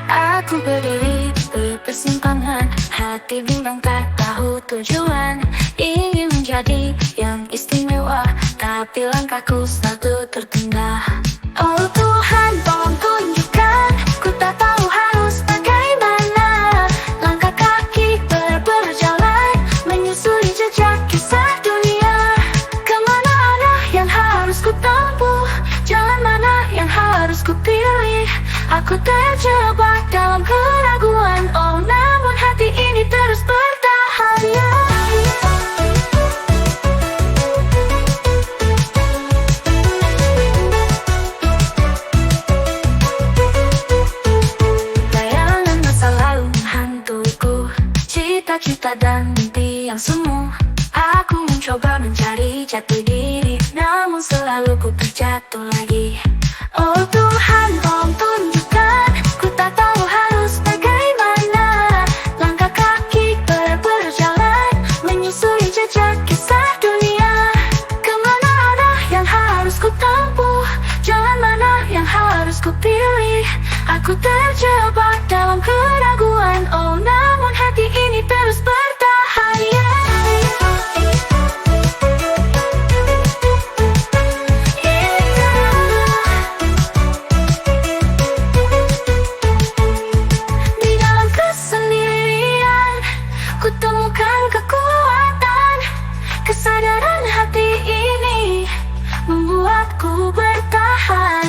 Aku berdiri di persimpangan, hati bimbang tak tahu tujuan. Ingin menjadi yang istimewa, tapi langkahku selalu tertunda. Oh Tuhan, tolong tunjukkan, ku tak tahu harus bagaimana. Langkah kaki berjalan, menyusuri jejak kisah dunia. Kemana arah yang harus ku tempuh, jalan mana yang harus ku pilih. Aku terjebak dalam keraguan, oh namun hati ini terus bertahan, ya. Bayangan masa lalu menghantuiku, cita-cita dan mimpi yang semu. Aku mencoba mencari jati diri, namun selalu ku terjatuh lagi. Oh Tuhan, tolong tunjukkan, ku tak tahu harus bagaimana. Langkah kaki berjalan, menyusuri jejak kisah dunia. Kemana arah yang harus ku tempuh, jalan mana yang harus ku pilih. Aku terjebak dalam keraguan, oh namun hati ini terus bertahan, ya. Kutemukan kekuatan, kesadaran hati ini membuatku bertahan.